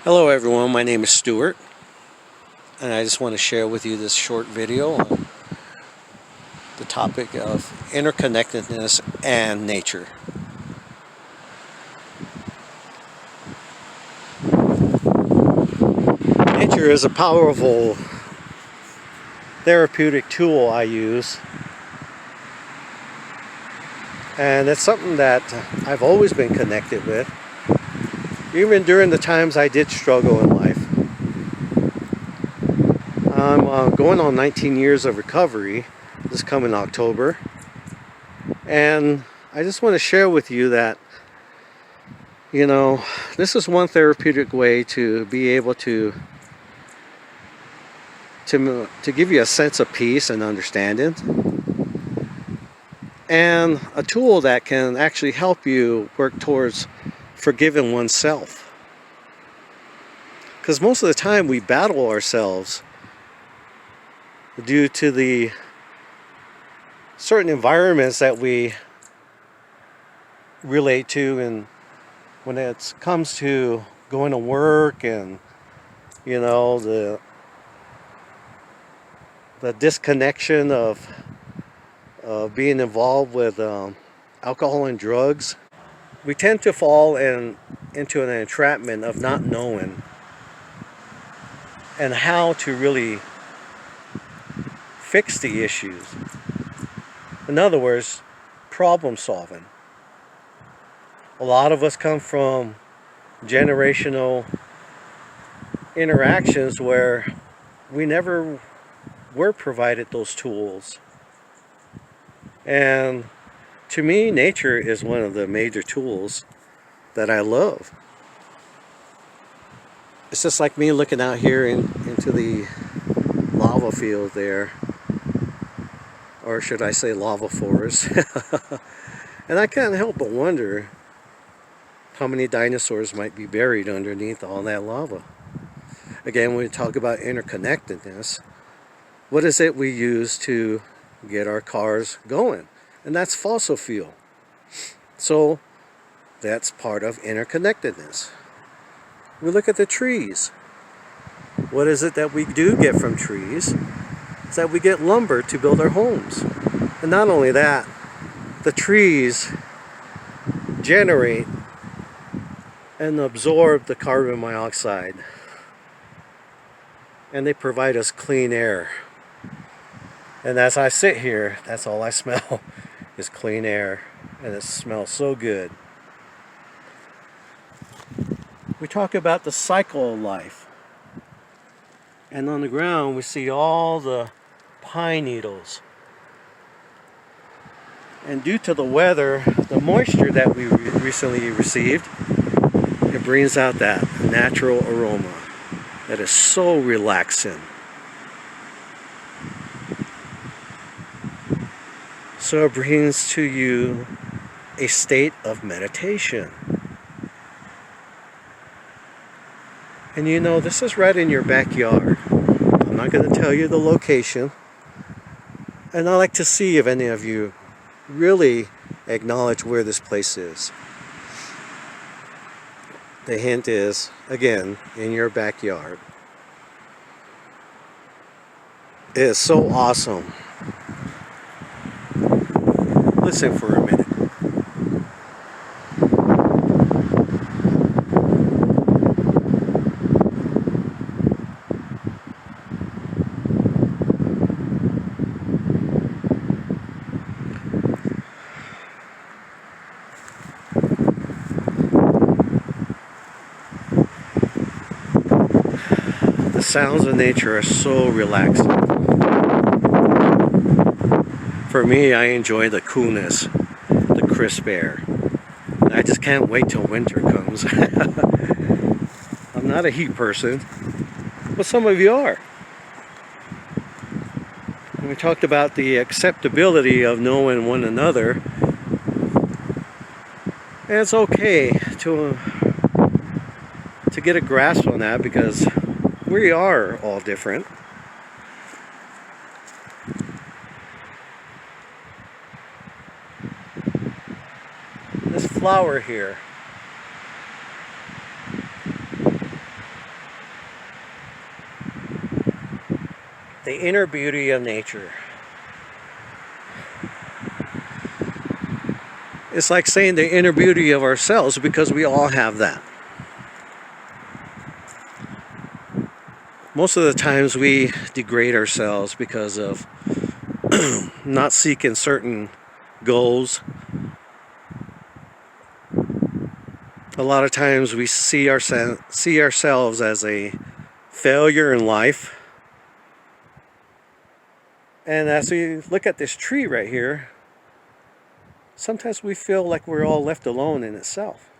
Hello everyone, my name is Stuart, and I just want to share with you this short video on the topic of interconnectedness and nature. Nature is a powerful therapeutic tool I use, and it's something that I've always been connected with, even during the times I did struggle in life. I'm going on 19 years of recovery this coming October, and I just want to share with you that, this is one therapeutic way to be able to give you a sense of peace and understanding, and a tool that can actually help you work towards forgiving oneself. Because most of the time we battle ourselves due to the certain environments that we relate to, and when it comes to going to work and the disconnection of being involved with alcohol and drugs, we tend to fall into an entrapment of not knowing and how to really fix the issues. In other words, problem solving. A lot of us come from generational interactions where we never were provided those tools. And to me, nature is one of the major tools that I love. It's just like me looking out here into the lava field there, or should I say lava forest. And I can't help but wonder how many dinosaurs might be buried underneath all that lava. Again, when we talk about interconnectedness, what is it we use to get our cars going? And that's fossil fuel. So that's part of interconnectedness. We look at the trees. What is it that we do get from trees? It's that we get lumber to build our homes. And not only that, the trees generate and absorb the carbon dioxide, and they provide us clean air. And as I sit here, that's all I smell is clean air, and it smells so good. We talk about the cycle of life, and on the ground we see all the pine needles. And due to the weather, the moisture that we recently received, it brings out that natural aroma that is so relaxing. So it brings to you a state of meditation. And this is right in your backyard. I'm not going to tell you the location. And I'd like to see if any of you really acknowledge where this place is. The hint is, again, in your backyard. It is so awesome. Listen for a minute. The sounds of nature are so relaxing. For me, I enjoy the coolness, the crisp air. And I just can't wait till winter comes. I'm not a heat person, but some of you are. And we talked about the acceptability of knowing one another. And it's okay to get a grasp on that, because we are all different. This flower here the inner beauty of nature. It's like saying the inner beauty of ourselves, because we all have that. Most of the times we degrade ourselves because of not seeking certain goals. A lot of times we see ourselves as a failure in life. And as we look at this tree right here, sometimes we feel like we're all left alone in itself.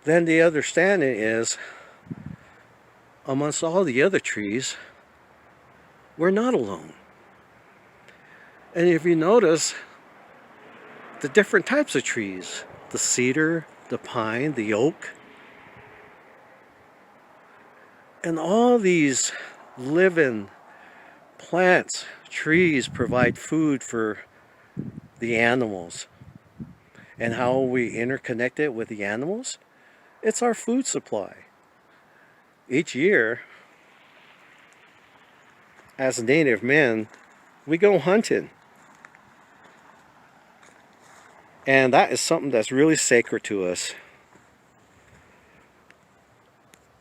Then the understanding is, amongst all the other trees, we're not alone. And if you notice, the different types of trees, the cedar, the pine, the oak, and all these living plants, trees provide food for the animals. And how are we interconnected with the animals? It's our food supply. Each year, as native men, we go hunting. And that is something that's really sacred to us,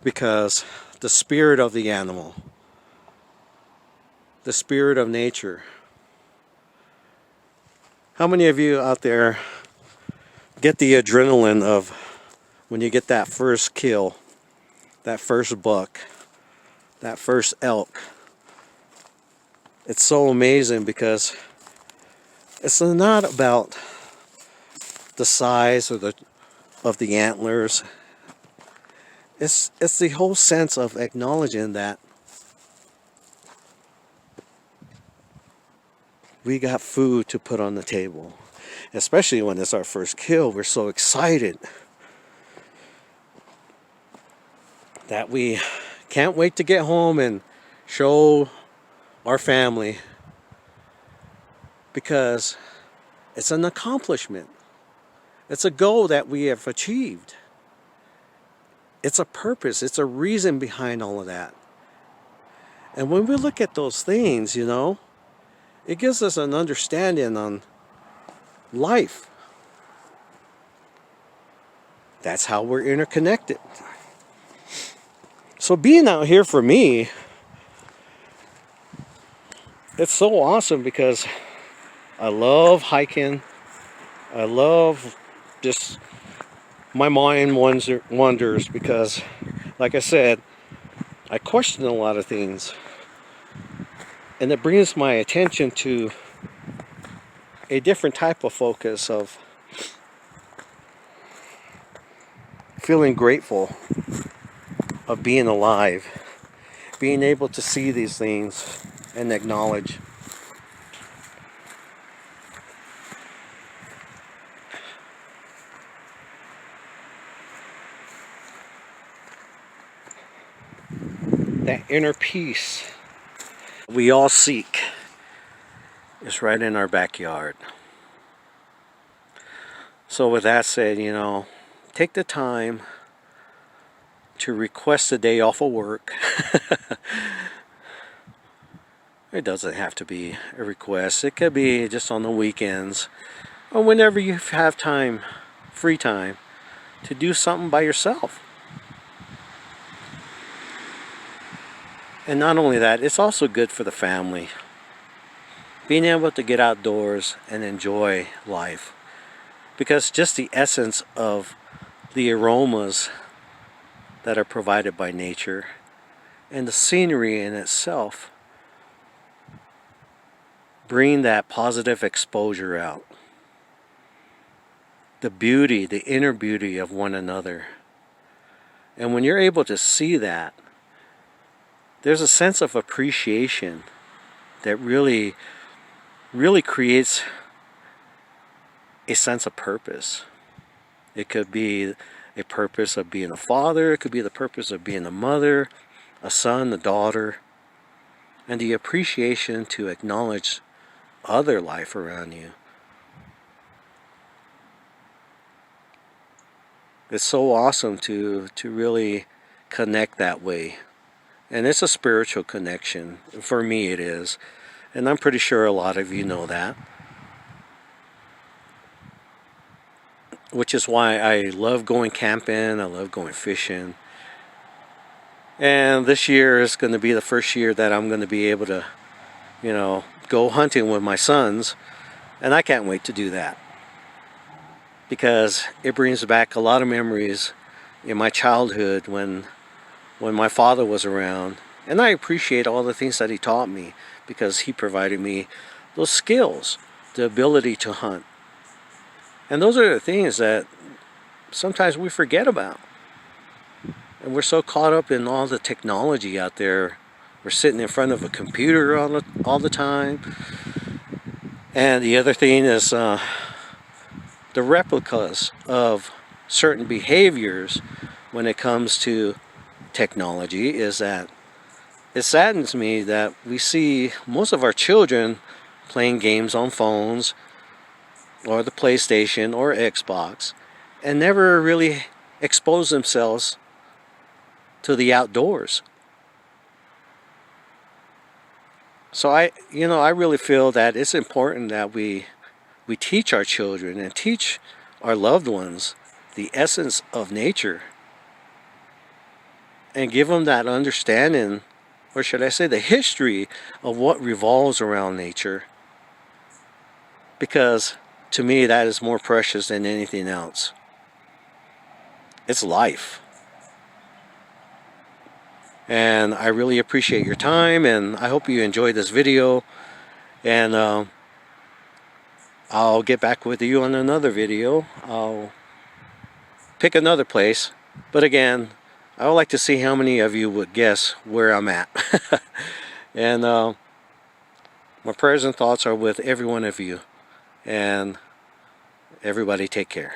because the spirit of the animal, the spirit of nature. How many of you out there get the adrenaline of when you get that first kill, that first buck, that first elk? It's so amazing, because it's not about the size or of the antlers. It's the whole sense of acknowledging that we got food to put on the table. Especially when it's our first kill, we're so excited that we can't wait to get home and show our family, because it's an accomplishment. It's a goal that we have achieved. It's a purpose. It's a reason behind all of that. And when we look at those things, it gives us an understanding on life. That's how we're interconnected. So being out here, for me, it's so awesome, because I love hiking. I love just, my mind wanders, because, like I said, I question a lot of things. And it brings my attention to a different type of focus of feeling grateful of being alive, being able to see these things and acknowledge. That inner peace we all seek is right in our backyard. So with that said, take the time to request a day off of work. It doesn't have to be a request. It could be just on the weekends, or whenever you have time, free time, to do something by yourself. And not only that, it's also good for the family. Being able to get outdoors and enjoy life. Because just the essence of the aromas that are provided by nature and the scenery in itself bring that positive exposure out. The beauty, the inner beauty of one another. And when you're able to see that, there's a sense of appreciation that really creates a sense of purpose. It could be a purpose of being a father, it could be the purpose of being a mother, a son, a daughter, and the appreciation to acknowledge other life around you. It's so awesome to really connect that way. And it's a spiritual connection. For me it is. And I'm pretty sure a lot of you know that. Which is why I love going camping, I love going fishing. And this year is going to be the first year that I'm going to be able to, go hunting with my sons. And I can't wait to do that. Because it brings back a lot of memories in my childhood when my father was around. And I appreciate all the things that he taught me, because he provided me those skills, the ability to hunt. And those are the things that sometimes we forget about. And we're so caught up in all the technology out there. We're sitting in front of a computer all the time. And the other thing is the replicas of certain behaviors when it comes to technology is that it saddens me that we see most of our children playing games on phones or the PlayStation or Xbox and never really expose themselves to the outdoors. So I really feel that it's important that we teach our children and teach our loved ones the essence of nature and give them that understanding, or should I say the history of what revolves around nature, because to me that is more precious than anything else. It's life. And I really appreciate your time, and I hope you enjoyed this video, and I'll get back with you on another video. I'll pick another place, but again, I would like to see how many of you would guess where I'm at. And my prayers and thoughts are with every one of you, and everybody take care.